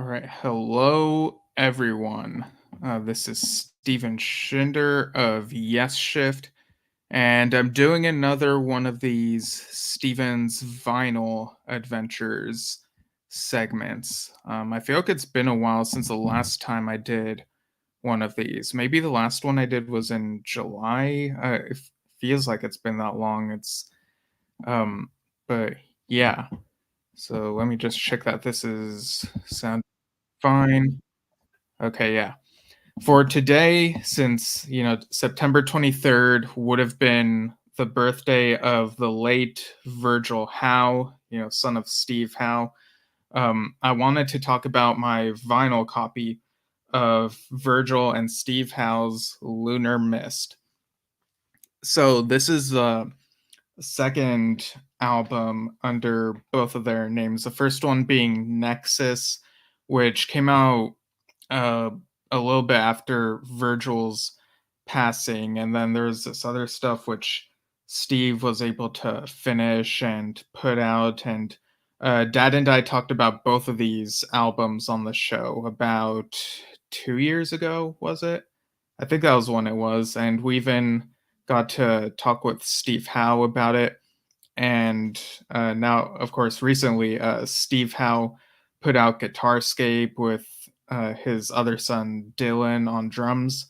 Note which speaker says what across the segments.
Speaker 1: All right. Hello, everyone. This is Stephen Schinder of Yesshift, and I'm doing another one of these Steven's Vinyl Adventures segments. I feel like it's been a while since the last time I did one of these. Maybe the last one I did was in July. It feels like it's been that long. Um, but yeah. So let me just check that this is sound fine. Okay, yeah. For today, since, September 23rd would have been the birthday of the late Virgil Howe, son of Steve Howe, I wanted to talk about my vinyl copy of Virgil and Steve Howe's Lunar Mist. So this is the second album under both of their names. The first one being Nexus, which came out uh, a little bit after Virgil's passing, and then there's this other stuff which Steve was able to finish and put out. And Dad and I talked about both of these albums on the show about 2 years ago, was it? I think that was when it was, and we even got to talk with Steve Howe about it. And now, of course, recently, Steve Howe put out Guitarscape with his other son Dylan on drums.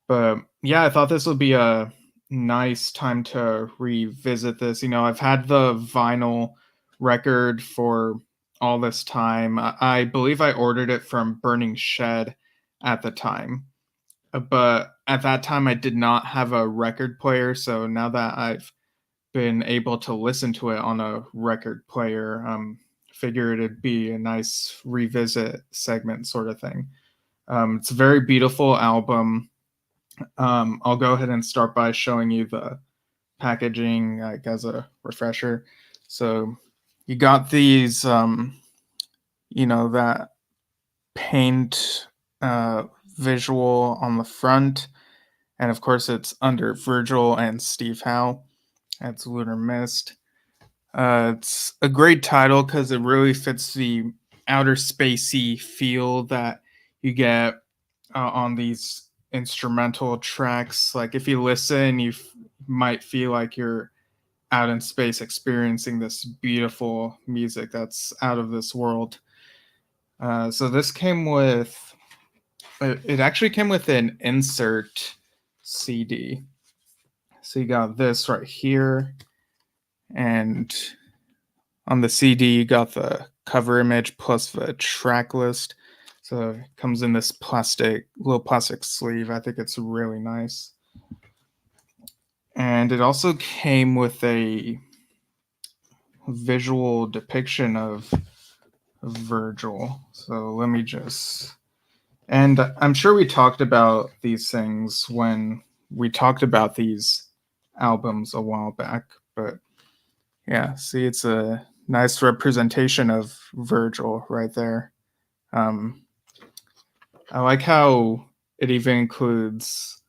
Speaker 1: But yeah, I thought this would be a nice time to revisit this. I've had the vinyl record for all this time. I believe I ordered it from Burning Shed at the time. But at that time, I did not have a record player. So now that I've been able to listen to it on a record player, figured it'd be a nice revisit segment sort of thing. It's a very beautiful album. I'll go ahead and start by showing you the packaging, like as a refresher. So you got these, that paint visual on the front, and of course it's under Virgil and Steve Howe. That's Lunar Mist. It's a great title because it really fits the outer spacey feel that you get on these instrumental tracks. Like if you listen, you might feel like you're out in space experiencing this beautiful music that's out of this world. So this came with, it actually came with an insert CD. So you got this right here, and on the CD, you got the cover image plus the track list. So it comes in this little plastic sleeve. I think it's really nice. And it also came with a visual depiction of Virgil. So let me just. And I'm sure we talked about these things when we talked about these albums a while back. But yeah, see, it's a nice representation of Virgil right there. Um, I like how it even includes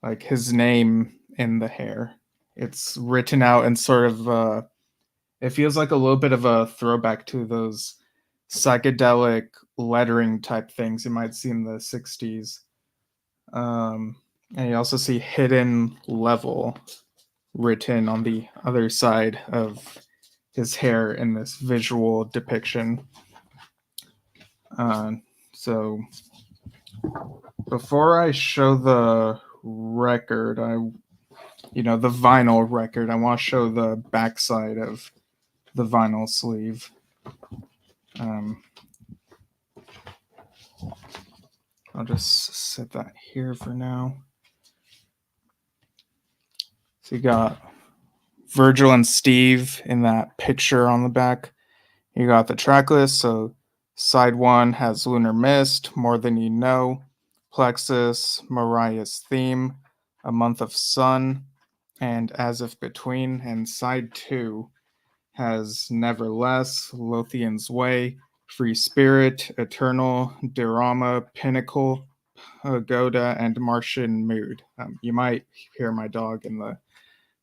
Speaker 1: like his name in the hair. It's written out in sort of it feels like a little bit of a throwback to those psychedelic lettering type things you might see in the 60s. And you also see hidden level written on the other side of his hair in this visual depiction. So before I show the record, the vinyl record, I want to show the backside of the vinyl sleeve. I'll just set that here for now. So you got Virgil and Steve in that picture on the back. You got the track list. So side one has Lunar Mist, More Than You Know, Plexus, Mariah's Theme, A Month of Sun, and As If Between. And side two has Neverless, Lothian's Way, Free Spirit, Eternal, Dirama, Pinnacle, Pagoda, and Martian Mood. You might hear my dog in the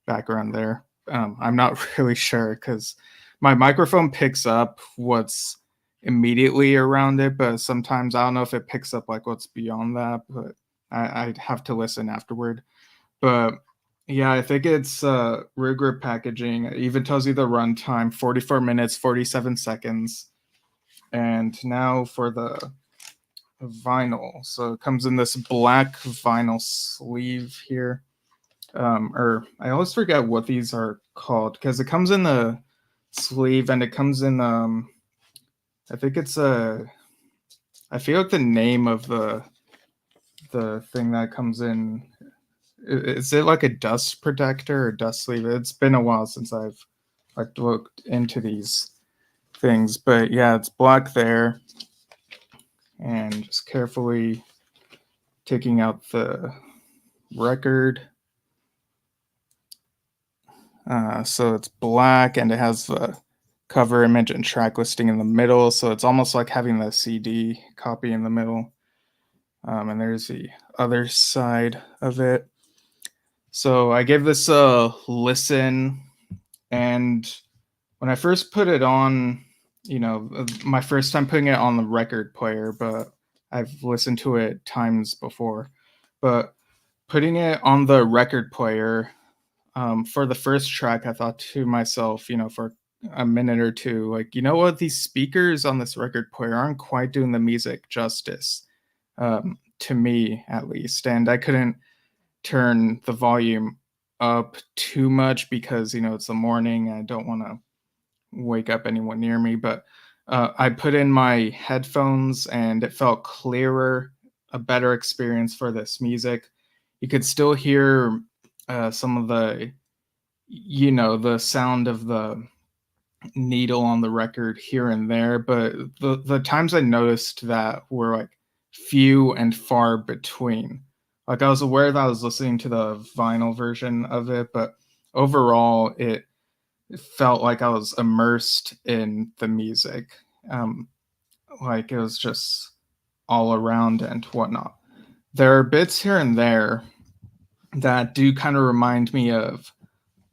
Speaker 1: background there. I'm not really sure because my microphone picks up what's immediately around it, but sometimes I don't know if it picks up like what's beyond that, but I'd have to listen afterward. But yeah, I think it's rigor packaging. It even tells you the runtime, 44 minutes, 47 seconds. And now for the vinyl. So it comes in this black vinyl sleeve here. Or I always forget what these are called because it comes in the sleeve and it comes in I think it's a I feel like the name of the thing that comes in is it like a dust protector or dust sleeve? It's been a while since I've like looked into these things, but yeah, it's black there, and just carefully taking out the record. So it's black and it has the cover image and track listing in the middle. So it's almost like having the CD copy in the middle. And there's the other side of it. So I gave this a listen, and when I first put it on, my first time putting it on the record player, but I've listened to it times before. But putting it on the record player, for the first track, I thought to myself, for a minute or two, like, you know what, these speakers on this record player aren't quite doing the music justice, to me at least. And I couldn't turn the volume up too much because, it's the morning. I don't want to wake up anyone near me. But I put in my headphones and it felt clearer, a better experience for this music. You could still hear some of the sound of the needle on the record here and there, but the times I noticed that were like few and far between. Like I was aware that I was listening to the vinyl version of it, but overall it felt like I was immersed in the music. Um, like it was just all around and whatnot. There are bits here and there that do kind of remind me of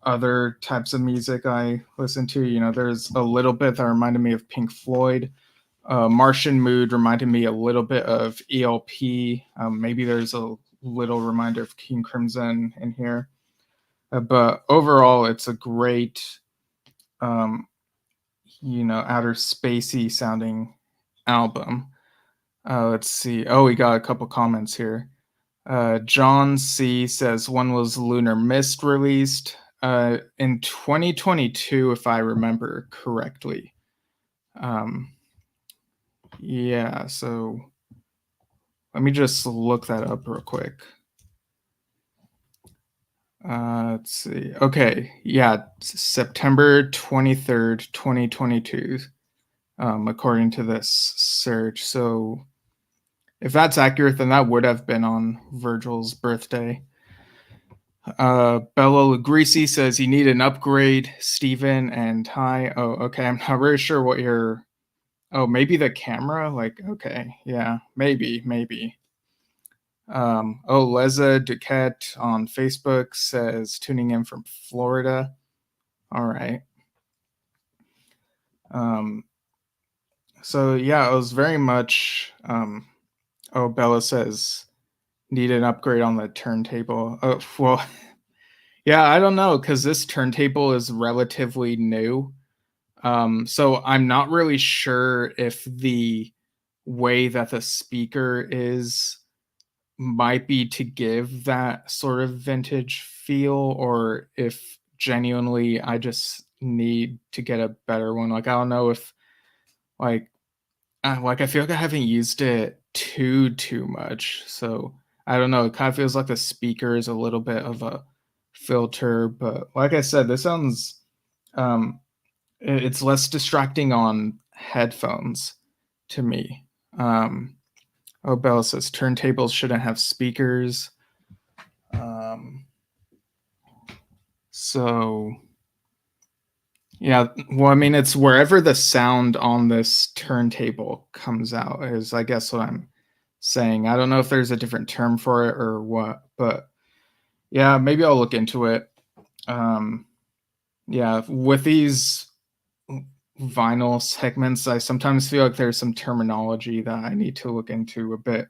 Speaker 1: other types of music I listen to. There's a little bit that reminded me of Pink Floyd. Martian Mood reminded me a little bit of ELP. Maybe there's a little reminder of King Crimson in here. But overall, it's a great, outer spacey sounding album. Let's see. Oh, we got a couple comments here. John C says one was Lunar Mist released in 2022, if I remember correctly. Yeah, so let me just look that up real quick. Let's see. Okay, yeah, September 23rd, 2022, according to this search. So if that's accurate, then that would have been on Virgil's birthday. Bella Lugrisi says you need an upgrade, Steven, and hi. Oh, okay. I'm not really sure what you're. Oh, maybe the camera? Like, okay. Yeah, maybe. Leza Duquette on Facebook says tuning in from Florida. All right. So yeah, it was very much. Bella says need an upgrade on the turntable. Oh, well, yeah, I don't know because this turntable is relatively new. So I'm not really sure if the way that the speaker is might be to give that sort of vintage feel, or if genuinely I just need to get a better one. Like I don't know if like I feel like I haven't used it too much, so I don't know. It kind of feels like the speaker is a little bit of a filter, but like I said, this sounds it's less distracting on headphones to me. Bella says turntables shouldn't have speakers. So yeah, well, I mean, it's wherever the sound on this turntable comes out is, I guess, what I'm saying. I don't know if there's a different term for it or what, but yeah, maybe I'll look into it. Yeah, with these vinyl segments, I sometimes feel like there's some terminology that I need to look into a bit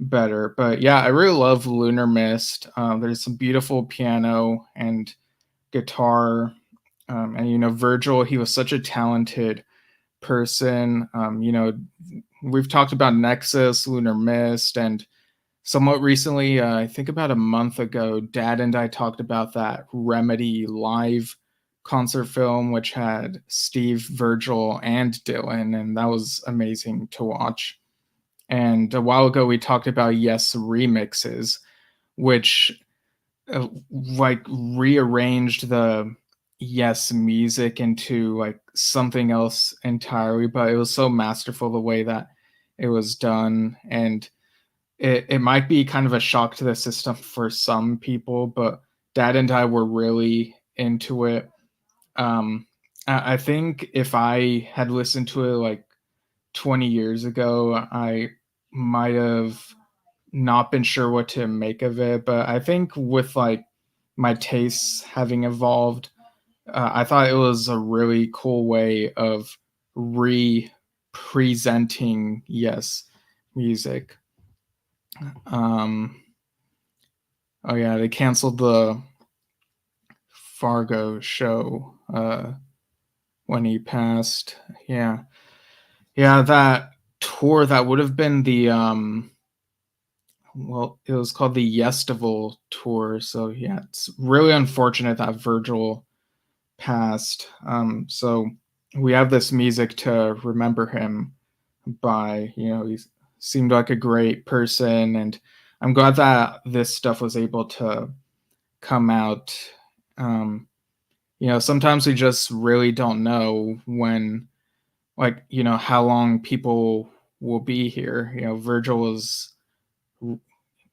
Speaker 1: better. But yeah, I really love Lunar Mist. There's some beautiful piano and guitar. And Virgil, he was such a talented person. We've talked about Nexus, Lunar Mist, and somewhat recently, I think about a month ago, Dad and I talked about that Remedy live concert film, which had Steve, Virgil, and Dylan, and that was amazing to watch. And a while ago, we talked about Yes remixes, which like rearranged the Yes music into like something else entirely, but it was so masterful the way that it was done. And it might be kind of a shock to the system for some people, but Dad and I were really into it. I think if I had listened to it like 20 years ago, I might have not been sure what to make of it. But I think with like my tastes having evolved, I thought it was a really cool way of re-presenting Yes music. Um, oh yeah, they canceled the Fargo show when he passed. Yeah, yeah, that tour that would have been the well, it was called the Yestival tour. So yeah, it's really unfortunate that Virgil passed. So we have this music to remember him by. He seemed like a great person, and I'm glad that this stuff was able to come out. Um, Sometimes we just really don't know when, like, how long people will be here. Virgil was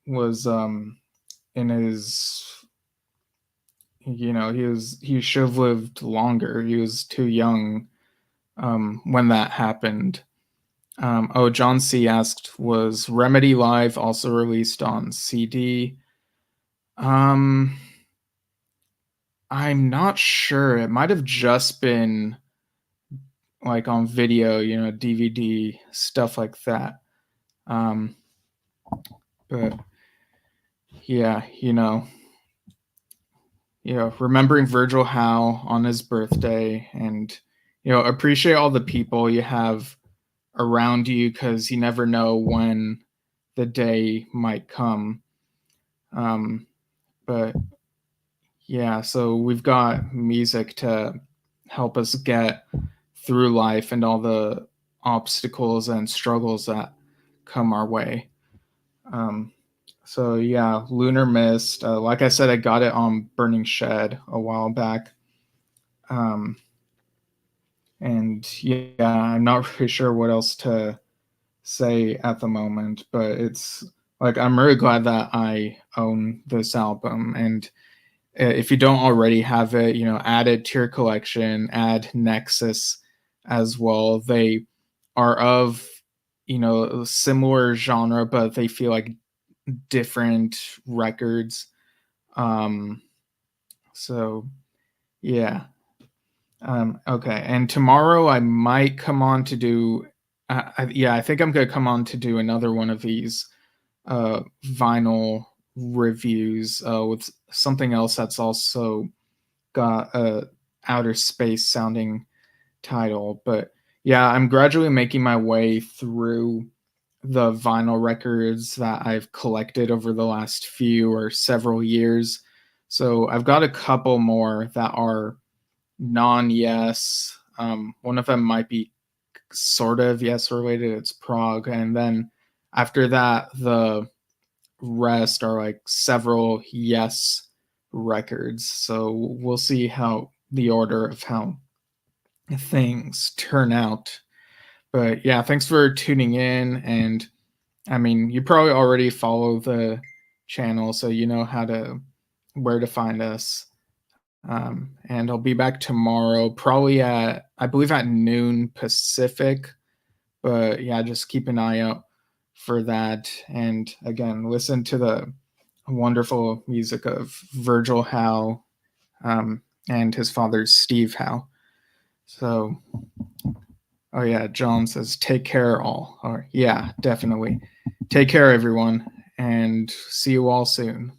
Speaker 1: in his, he should have lived longer. He was too young when that happened. Oh, John C asked, was Remedy Live also released on CD? Um, I'm not sure. It might have just been like on video, DVD, stuff like that. Um, but yeah, remembering Virgil Howe on his birthday, and appreciate all the people you have around you, because you never know when the day might come. Um, but yeah, so we've got music to help us get through life and all the obstacles and struggles that come our way. Um, so yeah, Lunar Mist. Like I said, I got it on Burning Shed a while back. Um, and yeah, I'm not really sure what else to say at the moment, but it's like I'm really glad that I own this album. And if you don't already have it, add it to your collection, add Nexus as well. They are of, similar genre, but they feel like different records. Um, so yeah. Okay. And tomorrow I might come on to do, yeah, I think I'm going to come on to do another one of these vinyl reviews with something else that's also got a outer space sounding title. But yeah, I'm gradually making my way through the vinyl records that I've collected over the last few or several years. So I've got a couple more that are non-Yes. One of them might be sort of Yes related. It's Prague, and then after that, the rest are like several Yes records. So we'll see how the order of how things turn out. But yeah, thanks for tuning in. And I mean, you probably already follow the channel, so you know where to find us. And I'll be back tomorrow, probably I believe at noon Pacific. But yeah, just keep an eye out for that. And again, listen to the wonderful music of Virgil Howe and his father, Steve Howe. So, oh yeah, John says, take care all. Or yeah, definitely. Take care, everyone, and see you all soon.